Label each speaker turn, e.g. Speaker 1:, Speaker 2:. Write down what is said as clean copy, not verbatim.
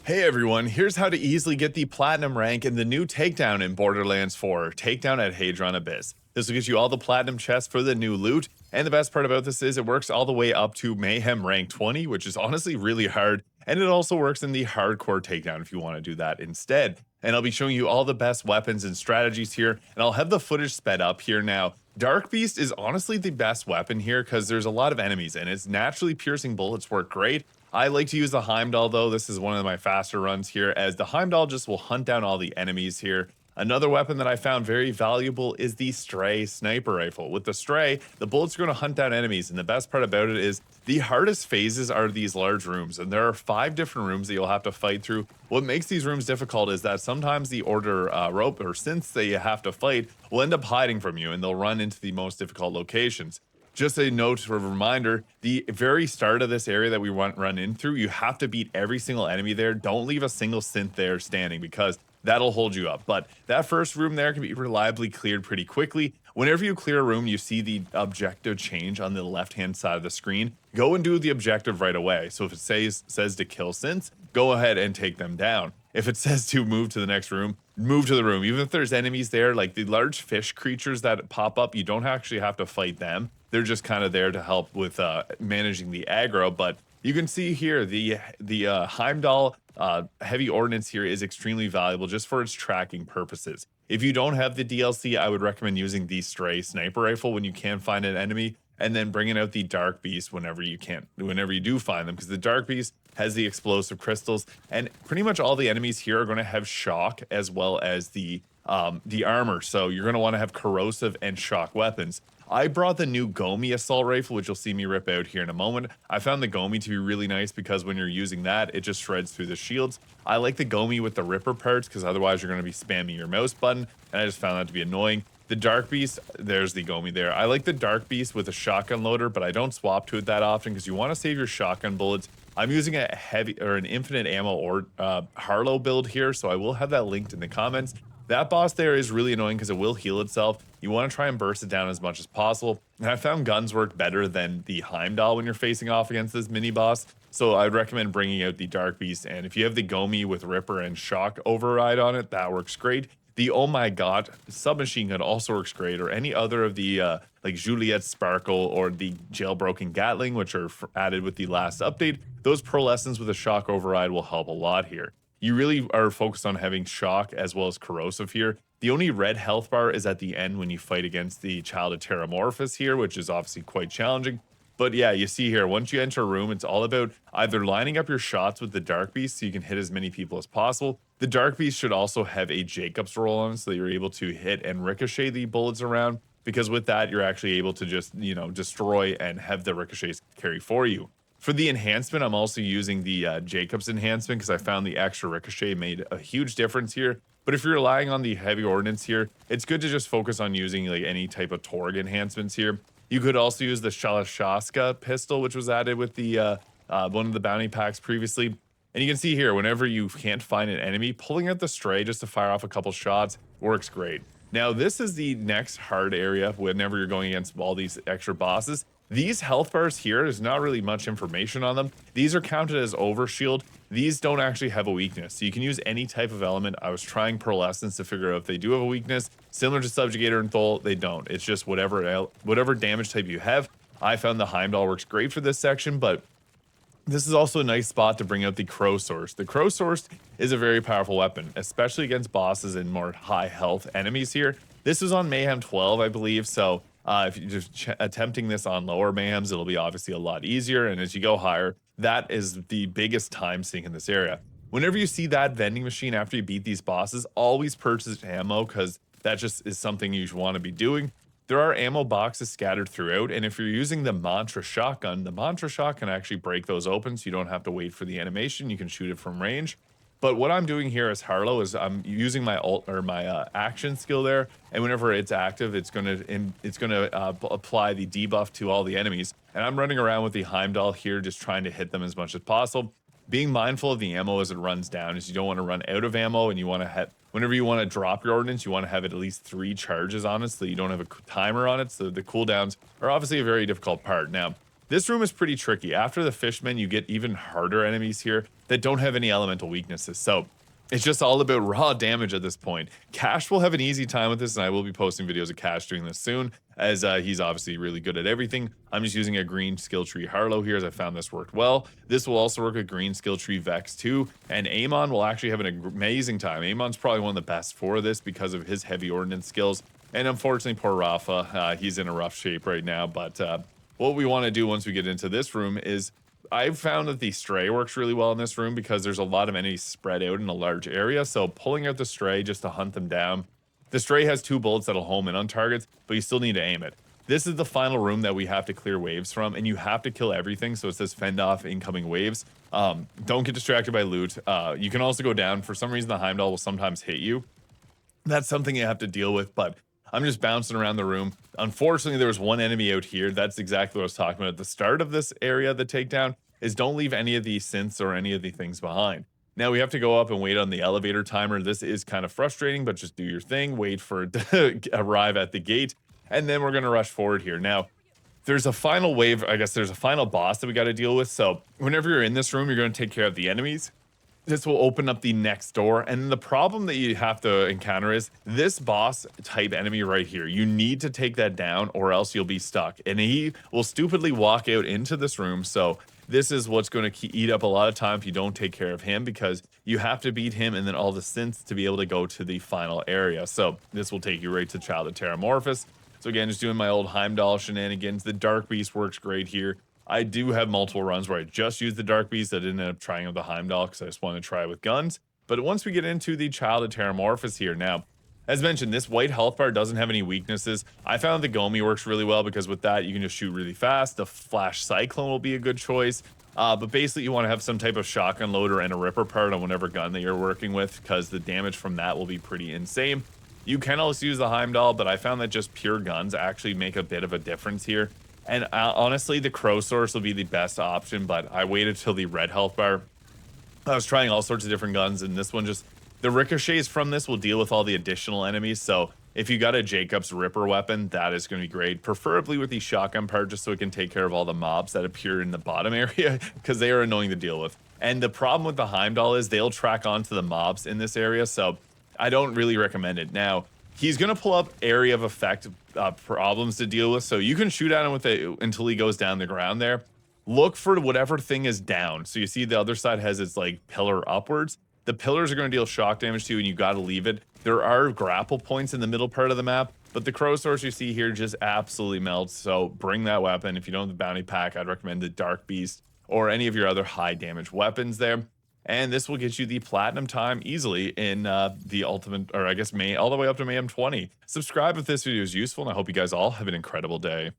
Speaker 1: Hey everyone, here's how to easily get the Platinum rank in the new Takedown in Borderlands 4, Takedown at Hadron Abyss. This will get you all the Platinum chests for the new loot, and the best part about this is it works all the way up to Mayhem rank 20, which is honestly really hard, and it also works in the Hardcore Takedown if you want to do that instead. And I'll be showing you all the best weapons and strategies here, and I'll have the footage sped up here now. Dark Beast is honestly the best weapon here because there's a lot of enemies, and its naturally piercing bullets work great. I like to use the Heimdall though. This is one of my faster runs here, as the Heimdall just will hunt down all the enemies here. Another weapon that I found very valuable is the Stray sniper rifle. With the Stray, the bullets are going to hunt down enemies, and the best part about it is the hardest phases are these large rooms, and there are 5 different rooms that you'll have to fight through. What makes these rooms difficult is that sometimes the order rope or synths that you have to fight will end up hiding from you, and they'll run into the most difficult locations. Just a note or a reminder, the very start of this area that we run in through, you have to beat every single enemy there. Don't leave a single synth there standing because that'll hold you up. But that first room there can be reliably cleared pretty quickly. Whenever you clear a room, you see the objective change on the left-hand side of the screen. Go and do the objective right away. So if it says to kill synths, go ahead and take them down. If it says to move to the next room, move to the room. Even if there's enemies there, like the large fish creatures that pop up, you don't actually have to fight them. They're just kind of there to help with managing the aggro. But you can see here the Heimdall heavy ordnance here is extremely valuable just for its tracking purposes. If you don't have the DLC, I would recommend using the Stray sniper rifle when you can find an enemy, and then bringing out the Dark Beast whenever you do find them, because the Dark Beast has the explosive crystals, and pretty much all the enemies here are going to have shock as well as the armor. So you're going to want to have corrosive and shock weapons. I brought the new Gomi assault rifle, which you'll see me rip out here in a moment. I found the Gomi to be really nice because when you're using that, it just shreds through the shields. I like the Gomi with the Ripper parts because otherwise you're going to be spamming your mouse button, and I just found that to be annoying. The Dark Beast, there's the Gomi there. I like the Dark Beast with a shotgun loader, but I don't swap to it that often because you want to save your shotgun bullets. I'm using a heavy or an infinite ammo or Harlow build here, so I will have that linked in the comments. That boss there is really annoying because it will heal itself. You want to try and burst it down as much as possible. And I found guns work better than the Heimdall when you're facing off against this mini boss. So I'd recommend bringing out the Dark Beast. And if you have the Gomi with Ripper and Shock override on it, that works great. The Oh My God submachine gun also works great, or any other of the like Juliet Sparkle or the Jailbroken Gatling, which are added with the last update. Those pearlescents with a Shock override will help a lot here. You really are focused on having shock as well as corrosive here. The only red health bar is at the end when you fight against the Child of Terramorphus here, which is obviously quite challenging. But yeah, you see here, once you enter a room, it's all about either lining up your shots with the Dark Beast so you can hit as many people as possible. The Dark Beast should also have a Jacob's roll on so that you're able to hit and ricochet the bullets around, because with that, you're actually able to just, destroy and have the ricochets carry for you. For the enhancement, I'm also using the Jacobs enhancement because I found the extra ricochet made a huge difference here. But if you're relying on the heavy ordnance here, it's good to just focus on using like any type of Torg enhancements here. You could also use the Shalashaska pistol, which was added with the one of the bounty packs previously. And you can see here, whenever you can't find an enemy, pulling out the Stray just to fire off a couple shots works great. Now, this is the next hard area whenever you're going against all these extra bosses. These health bars here, there's not really much information on them. These are counted as overshield. These don't actually have a weakness, so you can use any type of element. I was trying pearlescence to figure out if they do have a weakness. Similar to Subjugator and Thol, they don't. It's just whatever damage type you have. I found the Heimdall works great for this section, but this is also a nice spot to bring out the Crow Source. The Crow Source is a very powerful weapon, especially against bosses and more high health enemies here. This was on Mayhem 12, I believe, so if you're just attempting this on lower Mayhems, it'll be obviously a lot easier. And as you go higher, that is the biggest time sink in this area. Whenever you see that vending machine after you beat these bosses, always purchase ammo because that just is something you want to be doing. There are ammo boxes scattered throughout, and if you're using the Mantra shotgun, the Mantra shot can actually break those open, so you don't have to wait for the animation. You can shoot it from range. But what I'm doing here as Harlow is I'm using my ult or my action skill there, and whenever it's active, it's gonna apply the debuff to all the enemies. And I'm running around with the Heimdall here, just trying to hit them as much as possible. Being mindful of the ammo as it runs down, is you don't want to run out of ammo, and you want to have, whenever you want to drop your ordnance, you want to have at least 3 charges on it, so you don't have a timer on it. So the cooldowns are obviously a very difficult part. Now, This room is pretty tricky. After the fishmen, you get even harder enemies here that don't have any elemental weaknesses. So it's just all about raw damage at this point. Cash will have an easy time with this, and I will be posting videos of Cash doing this soon, as he's obviously really good at everything. I'm just using a green skill tree Harlow here, as I found this worked well. This will also work with green skill tree Vex too, and Amon will actually have an amazing time. Amon's probably one of the best for this because of his heavy ordnance skills, and unfortunately poor Rafa, he's in a rough shape right now, but what we want to do once we get into this room is I've found that the Stray works really well in this room because there's a lot of enemies spread out in a large area. So pulling out the Stray just to hunt them down. The Stray has 2 bullets that'll home in on targets, but you still need to aim it. This is the final room that we have to clear waves from, and you have to kill everything. So it says fend off incoming waves. Don't get distracted by loot. You can also go down. For some reason, the Heimdall will sometimes hit you. That's something you have to deal with, but I'm just bouncing around the room. Unfortunately, there was one enemy out here. That's exactly what I was talking about at the start of this area, the takedown, is don't leave any of these synths or any of the things behind. Now we have to go up and wait on the elevator timer. This is kind of frustrating, but just do your thing. Wait for it to arrive at the gate, and then we're going to rush forward here. Now, there's a final wave. I guess there's a final boss that we got to deal with. So whenever you're in this room, you're going to take care of the enemies. This will open up the next door, and the problem that you have to encounter is this boss type enemy right here. You need to take that down or else you'll be stuck, and he will stupidly walk out into this room. So this is what's going to eat up a lot of time if you don't take care of him, because you have to beat him and then all the synths to be able to go to the final area. So this will take you right to Child of Terramorphus. So again, just doing my old Heimdall shenanigans. The Dark Beast works great here. I do have multiple runs where I just used the Dark Beast. I didn't end up trying with the Heimdall because I just wanted to try with guns. But once we get into the Child of Terramorphus here, now, as mentioned, this white health bar doesn't have any weaknesses. I found the Gomi works really well because with that, you can just shoot really fast. The Flash Cyclone will be a good choice. But basically, you want to have some type of shotgun loader and a Ripper part on whatever gun that you're working with, because the damage from that will be pretty insane. You can also use the Heimdall, but I found that just pure guns actually make a bit of a difference here. And honestly, the Crow Source will be the best option, but I waited till the red health bar. I was trying all sorts of different guns, and this one just, the ricochets from this will deal with all the additional enemies. So if you got a Jacob's Ripper weapon, that is going to be great, preferably with the shotgun part, just so it can take care of all the mobs that appear in the bottom area, because they are annoying to deal with. And the problem with the Heimdall is they'll track onto the mobs in this area, so I don't really recommend it. Now, he's going to pull up area of effect problems to deal with, so you can shoot at him with it until he goes down the ground there. Look for whatever thing is down. So you see the other side has its like pillar upwards. The pillars are going to deal shock damage to you, and you got to leave it. There are grapple points in the middle part of the map, but the Crow Source you see here just absolutely melts, so bring that weapon. If you don't have the bounty pack, I'd recommend the Dark Beast or any of your other high damage weapons there. And this will get you the platinum time easily in the ultimate, or I guess all the way up to Mayhem 20. Subscribe if this video is useful, and I hope you guys all have an incredible day.